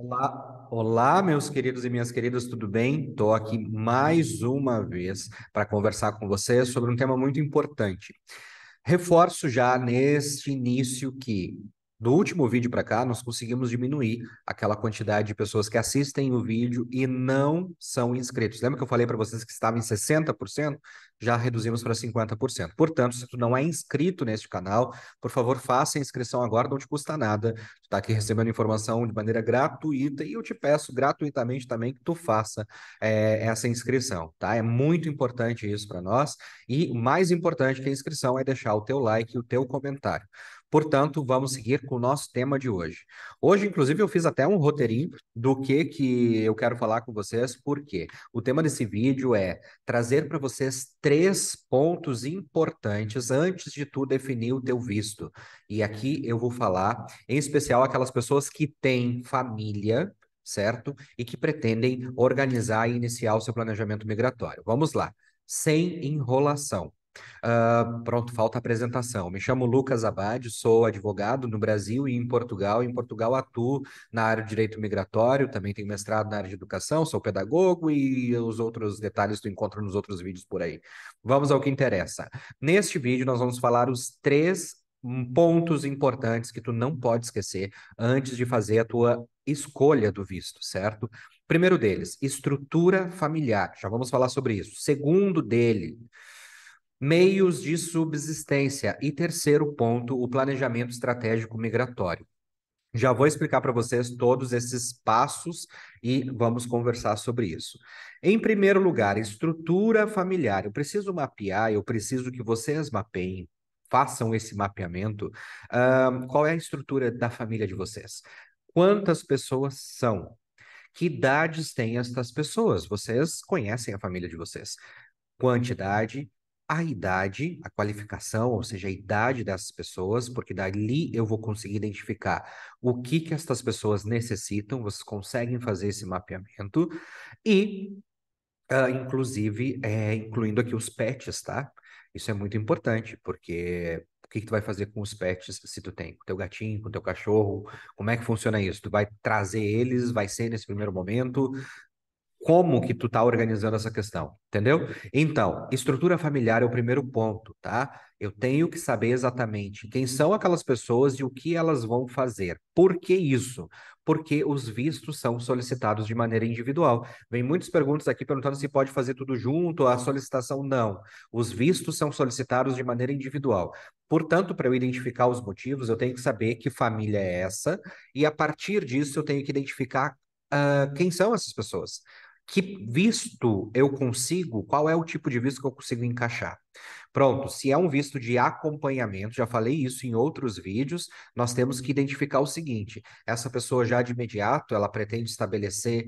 Olá, olá, meus queridos e minhas queridas, tudo bem? Estou aqui mais uma vez para conversar com vocês sobre um tema muito importante. Reforço já neste início que, do último vídeo para cá, nós conseguimos diminuir aquela quantidade de pessoas que assistem o vídeo e não são inscritos. Lembra que eu falei para vocês que estava em 60%? Já reduzimos para 50%. Portanto, se tu não é inscrito neste canal, por favor, faça a inscrição agora, não te custa nada. Tu está aqui recebendo informação de maneira gratuita e eu te peço gratuitamente também que tu faça essa inscrição, tá? É muito importante isso para nós. E o mais importante que a inscrição é deixar o teu like e o teu comentário. Portanto, vamos seguir com o nosso tema de hoje. Hoje, inclusive, eu fiz até um roteirinho do que eu quero falar com vocês, porque o tema desse vídeo é trazer para vocês três pontos importantes antes de tu definir o teu visto. E aqui eu vou falar, em especial, aquelas pessoas que têm família, certo? E que pretendem organizar e iniciar o seu planejamento migratório. Vamos lá, sem enrolação. Pronto, falta a apresentação. Me chamo Lucas Abad, sou advogado no Brasil e em Portugal. Em Portugal atuo na área de direito migratório, também tenho mestrado na área de educação, sou pedagogo e os outros detalhes tu encontra nos outros vídeos por aí. Vamos ao que interessa. Neste vídeo nós vamos falar os três pontos importantes que tu não pode esquecer antes de fazer a tua escolha do visto, certo? Primeiro deles, estrutura familiar. Já vamos falar sobre isso. Segundo dele, meios de subsistência. E terceiro ponto, o planejamento estratégico migratório. Já vou explicar para vocês todos esses passos e vamos conversar sobre isso. Em primeiro lugar, estrutura familiar. Eu preciso mapear, eu preciso que vocês mapeiem, façam esse mapeamento. Qual é a estrutura da família de vocês? Quantas pessoas são? Que idades têm estas pessoas? Vocês conhecem a família de vocês? Quantidade, a idade, a qualificação, ou seja, a idade dessas pessoas, porque dali eu vou conseguir identificar o que que estas pessoas necessitam, vocês conseguem fazer esse mapeamento e, inclusive, incluindo aqui os pets, tá? Isso é muito importante, porque o que que tu vai fazer com os pets se tu tem? Com o teu gatinho, com o teu cachorro? Como é que funciona isso? Tu vai trazer eles, vai ser nesse primeiro momento? Como que tu tá organizando essa questão, entendeu? Então, estrutura familiar é o primeiro ponto, tá? Eu tenho que saber exatamente quem são aquelas pessoas e o que elas vão fazer. Por que isso? Porque os vistos são solicitados de maneira individual. Vem muitas perguntas aqui perguntando se pode fazer tudo junto, a solicitação não. Os vistos são solicitados de maneira individual. Portanto, para eu identificar os motivos, eu tenho que saber que família é essa, e a partir disso eu tenho que identificar quem são essas pessoas. Que visto eu consigo, qual é o tipo de visto que eu consigo encaixar? Pronto, se é um visto de acompanhamento, já falei isso em outros vídeos, nós temos que identificar o seguinte: essa pessoa já de imediato, ela pretende estabelecer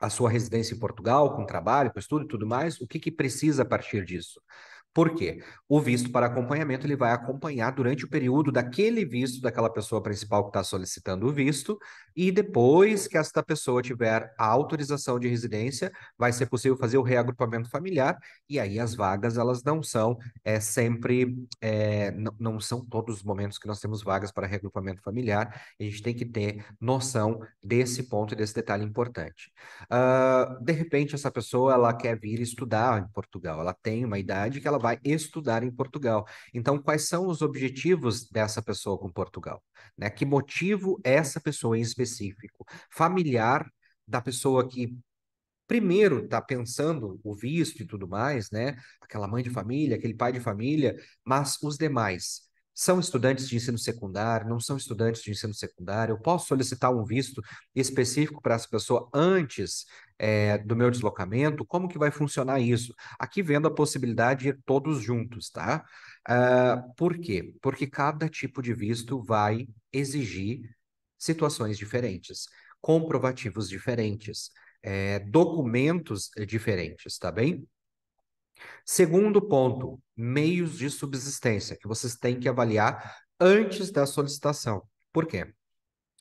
a sua residência em Portugal, com trabalho, com estudo e tudo mais, o que que precisa a partir disso? Por quê? O visto para acompanhamento ele vai acompanhar durante o período daquele visto daquela pessoa principal que está solicitando o visto, e depois que esta pessoa tiver a autorização de residência, vai ser possível fazer o reagrupamento familiar, e aí as vagas elas não são sempre, não são todos os momentos que nós temos vagas para reagrupamento familiar, a gente tem que ter noção desse ponto e desse detalhe importante. De repente, essa pessoa ela quer vir estudar em Portugal, ela tem uma idade que ela vai estudar em Portugal. Então, quais são os objetivos dessa pessoa com Portugal? Né? Que motivo essa pessoa em específico? Familiar da pessoa que primeiro está pensando o visto e tudo mais, né? Aquela mãe de família, aquele pai de família, mas os demais são estudantes de ensino secundário, não são estudantes de ensino secundário. Eu posso solicitar um visto específico para essa pessoa antes, do meu deslocamento? Como que vai funcionar isso? Aqui vendo a possibilidade de ir todos juntos, tá? Por quê? Porque cada tipo de visto vai exigir situações diferentes, comprovativos diferentes, documentos diferentes, tá bem? Segundo ponto, meios de subsistência que vocês têm que avaliar antes da solicitação. Por quê?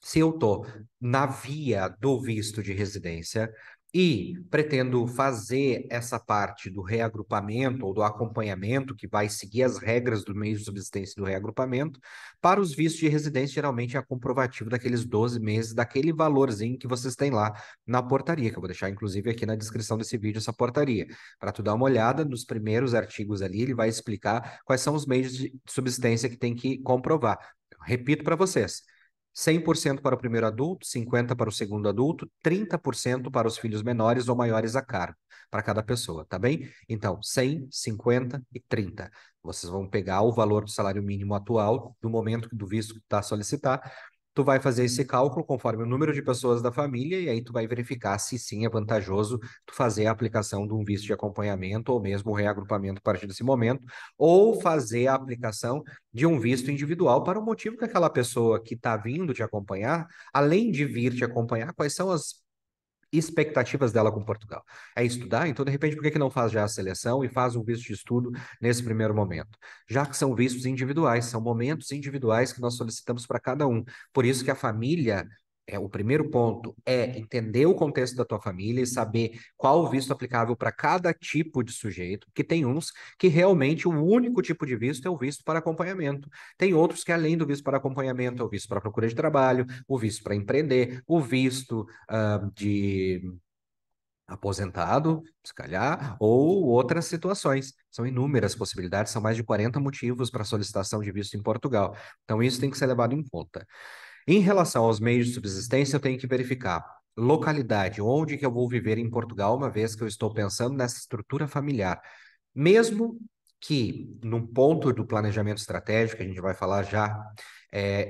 Se eu estou na via do visto de residência, E pretendo fazer essa parte do reagrupamento ou do acompanhamento, que vai seguir as regras do meio de subsistência do reagrupamento. Para os vistos de residência, geralmente é a comprovativo daqueles 12 meses, daquele valorzinho que vocês têm lá na portaria, que eu vou deixar inclusive aqui na descrição desse vídeo, essa portaria. Para tu dar uma olhada nos primeiros artigos ali, ele vai explicar quais são os meios de subsistência que tem que comprovar. Repito para vocês. 100% para o primeiro adulto, 50% para o segundo adulto, 30% para os filhos menores ou maiores a cargo, para cada pessoa, tá bem? Então, 100, 50 e 30. Vocês vão pegar o valor do salário mínimo atual, do momento do visto que está a solicitar, tu vai fazer esse cálculo conforme o número de pessoas da família e aí tu vai verificar se sim é vantajoso tu fazer a aplicação de um visto de acompanhamento ou mesmo o reagrupamento a partir desse momento, ou fazer a aplicação de um visto individual para o motivo que aquela pessoa que está vindo te acompanhar, além de vir te acompanhar, quais são as expectativas dela com Portugal. É estudar, então de repente por que que não faz já a seleção e faz um visto de estudo nesse primeiro momento? Já que são vistos individuais, são momentos individuais que nós solicitamos para cada um. Por isso que a família o primeiro ponto é entender o contexto da tua família e saber qual o visto aplicável para cada tipo de sujeito, que tem uns que realmente o único tipo de visto é o visto para acompanhamento. Tem outros que além do visto para acompanhamento é o visto para procura de trabalho, o visto para empreender, o visto de aposentado, se calhar, ou outras situações. São inúmeras possibilidades, são mais de 40 motivos para solicitação de visto em Portugal. Então, isso tem que ser levado em conta. Em relação aos meios de subsistência, eu tenho que verificar localidade, onde que eu vou viver em Portugal, uma vez que eu estou pensando nessa estrutura familiar. Mesmo que, num ponto do planejamento estratégico, a gente vai falar já,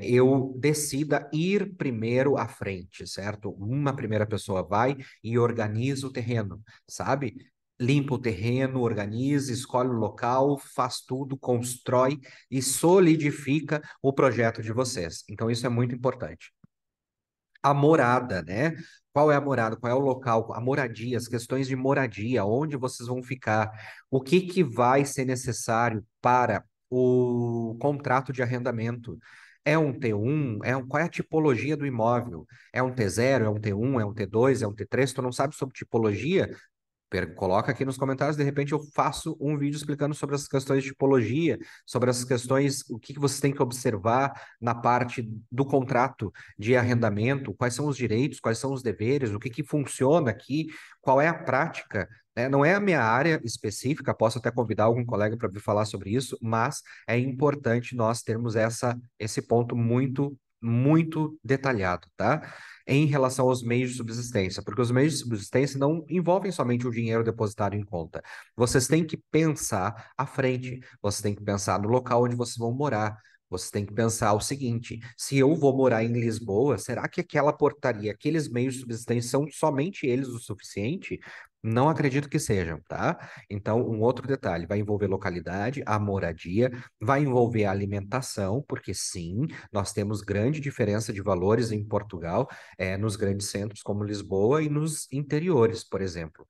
eu decida ir primeiro à frente, certo? Uma primeira pessoa vai e organiza o terreno, sabe? Limpa o terreno, organiza, escolhe o local, faz tudo, constrói e solidifica o projeto de vocês. Então, isso é muito importante. A morada, né? Qual é a morada? Qual é o local? A moradia, as questões de moradia, onde vocês vão ficar, o que que vai ser necessário para o contrato de arrendamento? É um T1? Qual é a tipologia do imóvel? É um T0? É um T1? É um T2? É um T3? Tu não sabe sobre tipologia? Coloca aqui nos comentários, de repente eu faço um vídeo explicando sobre essas questões de tipologia, sobre essas questões, o que que você tem que observar na parte do contrato de arrendamento, quais são os direitos, quais são os deveres, o que que funciona aqui, qual é a prática, né? Não é a minha área específica, posso até convidar algum colega para vir falar sobre isso, mas é importante nós termos esse ponto muito detalhado, tá? Em relação aos meios de subsistência, porque os meios de subsistência não envolvem somente o dinheiro depositado em conta. Vocês têm que pensar à frente, vocês têm que pensar no local onde vocês vão morar. Vocês têm que pensar o seguinte: se eu vou morar em Lisboa, será que aquela portaria, aqueles meios de subsistência são somente eles o suficiente? Não acredito que sejam, tá? Então, um outro detalhe, vai envolver localidade, a moradia, vai envolver a alimentação, porque sim, nós temos grande diferença de valores em Portugal, nos grandes centros como Lisboa e nos interiores, por exemplo.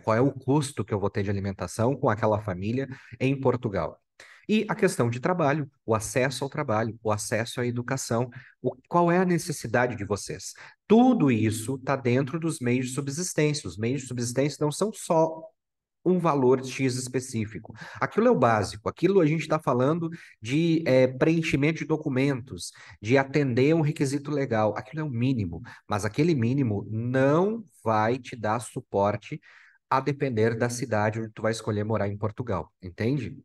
Qual é o custo que eu vou ter de alimentação com aquela família em Portugal? E a questão de trabalho, o acesso ao trabalho, o acesso à educação, qual é a necessidade de vocês? Tudo isso está dentro dos meios de subsistência. Os meios de subsistência não são só um valor X específico. Aquilo é o básico, aquilo a gente está falando de preenchimento de documentos, de atender um requisito legal, aquilo é o mínimo, mas aquele mínimo não vai te dar suporte a depender da cidade onde tu vai escolher morar em Portugal, entende?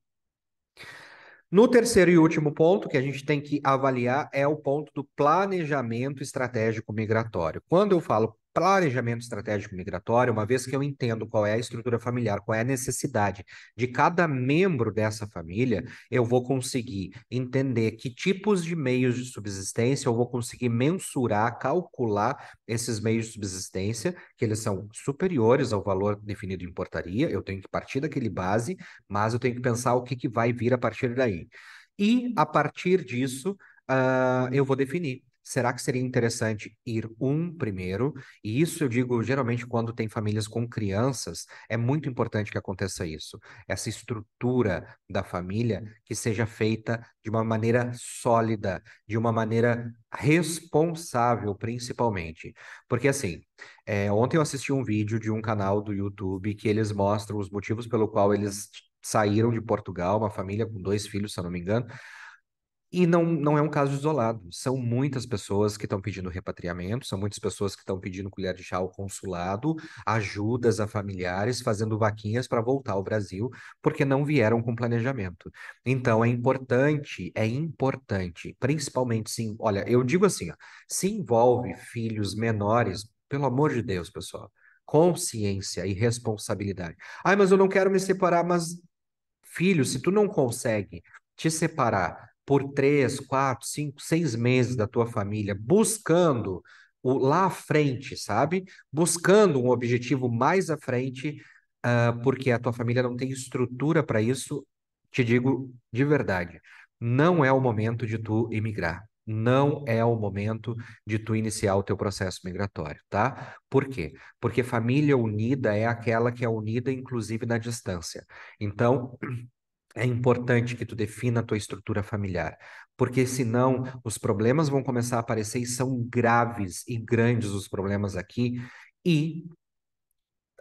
No terceiro e último ponto que a gente tem que avaliar é o ponto do planejamento estratégico migratório. Quando eu falo planejamento estratégico migratório, uma vez que eu entendo qual é a estrutura familiar, qual é a necessidade de cada membro dessa família, eu vou conseguir entender que tipos de meios de subsistência eu vou conseguir mensurar, calcular esses meios de subsistência, que eles são superiores ao valor definido em portaria, eu tenho que partir daquele base, mas eu tenho que pensar o que que vai vir a partir daí. E a partir disso, eu vou definir. será que seria interessante ir um primeiro? E isso eu digo geralmente quando tem famílias com crianças, é muito importante que aconteça isso. Essa estrutura da família que seja feita de uma maneira sólida, de uma maneira responsável, principalmente. Porque assim, ontem eu assisti um vídeo de um canal do YouTube que eles mostram os motivos pelo qual eles saíram de Portugal, uma família com dois filhos, se eu não me engano. E não é um caso isolado. São muitas pessoas que estão pedindo repatriamento, são muitas pessoas que estão pedindo colher de chá ao consulado, ajudas a familiares, fazendo vaquinhas para voltar ao Brasil, porque não vieram com planejamento. Então é importante, principalmente sim. Olha, eu digo assim, ó, se envolve filhos menores, pelo amor de Deus, pessoal, consciência e responsabilidade. Ai, mas eu não quero me separar, mas filho, se tu não consegue te separar por 3, 4, 5, 6 meses da tua família, buscando o lá à frente, sabe? Buscando um objetivo mais à frente, porque a tua família não tem estrutura para isso, te digo de verdade, não é o momento de tu emigrar. Não é o momento de tu iniciar o teu processo migratório, tá? Por quê? Porque família unida é aquela que é unida, inclusive na distância. Então, é importante que tu defina a tua estrutura familiar, porque senão os problemas vão começar a aparecer e são graves e grandes os problemas aqui, e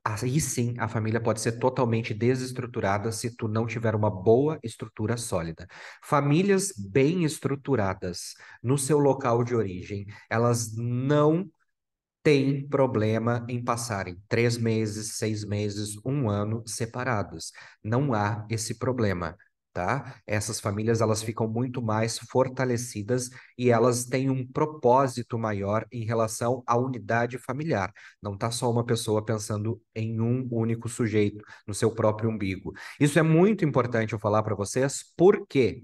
aí sim a família pode ser totalmente desestruturada se tu não tiver uma boa estrutura sólida. Famílias bem estruturadas no seu local de origem, elas não tem problema em passarem 3 meses, 6 meses, um ano separados. Não há esse problema, tá? Essas famílias elas ficam muito mais fortalecidas e elas têm um propósito maior em relação à unidade familiar. Não tá só uma pessoa pensando em um único sujeito, no seu próprio umbigo. Isso é muito importante eu falar para vocês, por quê?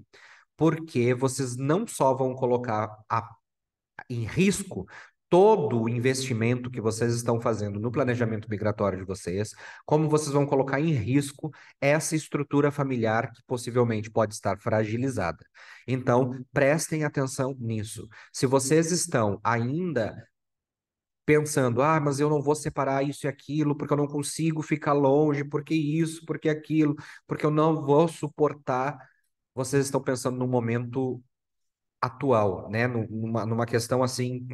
Porque vocês não só vão colocar em risco todo o investimento que vocês estão fazendo no planejamento migratório de vocês, como vocês vão colocar em risco essa estrutura familiar que possivelmente pode estar fragilizada. Então, prestem atenção nisso. Se vocês estão ainda pensando, ah, mas eu não vou separar isso e aquilo, porque eu não consigo ficar longe, porque isso, porque aquilo, porque eu não vou suportar, vocês estão pensando no momento atual, né? Numa questão assim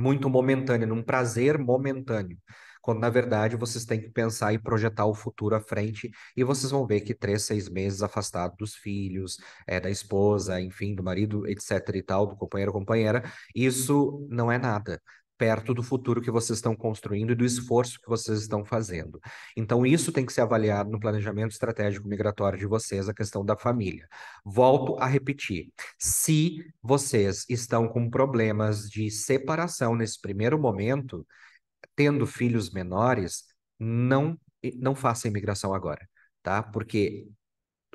muito momentânea, num prazer momentâneo. Quando, na verdade, vocês têm que pensar e projetar o futuro à frente, e vocês vão ver que 3, 6 meses afastado dos filhos, da esposa, enfim, do marido, etc. e tal, do companheiro ou companheira, isso não é nada. Perto do futuro que vocês estão construindo e do esforço que vocês estão fazendo. Então, isso tem que ser avaliado no planejamento estratégico migratório de vocês, a questão da família. Volto a repetir: se vocês estão com problemas de separação nesse primeiro momento, tendo filhos menores, não faça imigração agora, tá? Porque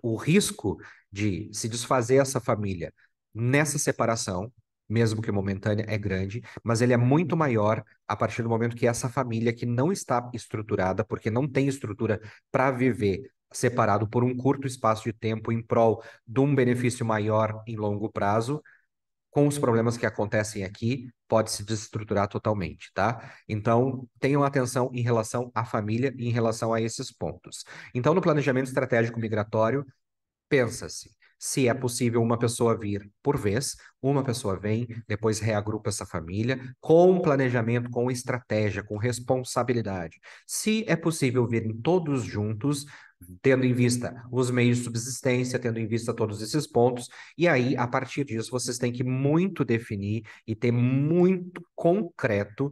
o risco de se desfazer essa família nessa separação, mesmo que momentânea, é grande, mas ele é muito maior a partir do momento que essa família que não está estruturada, porque não tem estrutura para viver separado por um curto espaço de tempo em prol de um benefício maior em longo prazo, com os problemas que acontecem aqui, pode se desestruturar totalmente, tá? Então, tenham atenção em relação à família e em relação a esses pontos. Então, no planejamento estratégico migratório, pensa-se se é possível uma pessoa vir por vez, uma pessoa vem, depois reagrupa essa família, com planejamento, com estratégia, com responsabilidade. Se é possível virem todos juntos, tendo em vista os meios de subsistência, tendo em vista todos esses pontos, e aí, a partir disso, vocês têm que muito definir e ter muito concreto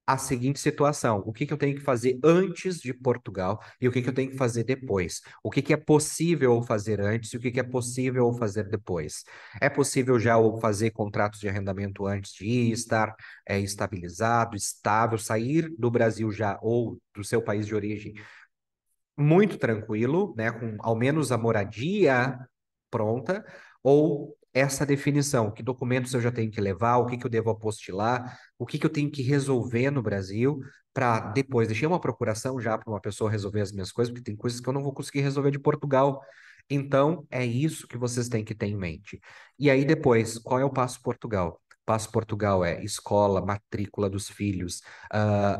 a seguinte situação: o que que eu tenho que fazer antes de Portugal e o que que eu tenho que fazer depois? O que que é possível eu fazer antes e o que que é possível eu fazer depois? É possível já eu fazer contratos de arrendamento antes de ir, estar estabilizado, estável, sair do Brasil já ou do seu país de origem muito tranquilo, né, com ao menos a moradia pronta, ou essa definição, que documentos eu já tenho que levar, o que que eu devo apostilar, o que que eu tenho que resolver no Brasil, para depois deixar uma procuração já para uma pessoa resolver as minhas coisas, porque tem coisas que eu não vou conseguir resolver de Portugal. Então, é isso que vocês têm que ter em mente. E aí depois, qual é o passo Portugal? Passo Portugal é escola, matrícula dos filhos,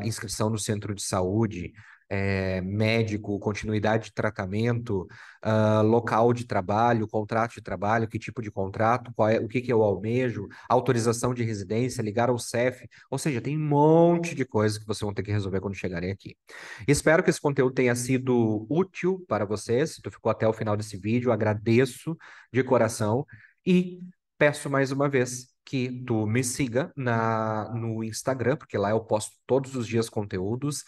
inscrição no centro de saúde, médico, continuidade de tratamento, local de trabalho, contrato de trabalho, que tipo de contrato, o que que eu almejo, autorização de residência, ligar ao CEF, ou seja, tem um monte de coisas que vocês vão ter que resolver quando chegarem aqui. Espero que esse conteúdo tenha sido útil para vocês. Se tu ficou até o final desse vídeo, agradeço de coração e peço mais uma vez que tu me siga no Instagram, porque lá eu posto todos os dias conteúdos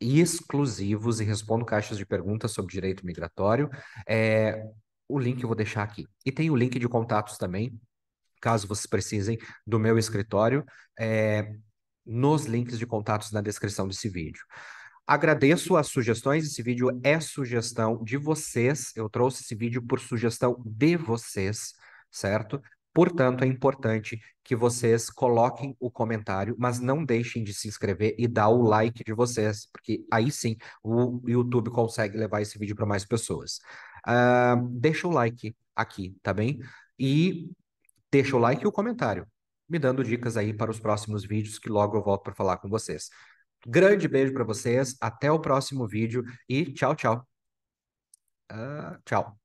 exclusivos e respondo caixas de perguntas sobre direito migratório. É, o link eu vou deixar aqui. E tem o link de contatos também, caso vocês precisem do meu escritório, nos links de contatos na descrição desse vídeo. Agradeço as sugestões. Esse vídeo é sugestão de vocês. Eu trouxe esse vídeo por sugestão de vocês, certo? Portanto, é importante que vocês coloquem o comentário, mas não deixem de se inscrever e dar o like de vocês, porque aí sim o YouTube consegue levar esse vídeo para mais pessoas. Deixa o like aqui, tá bem? E deixa o like e o comentário, me dando dicas aí para os próximos vídeos que logo eu volto para falar com vocês. Grande beijo para vocês, até o próximo vídeo e tchau, tchau. Tchau.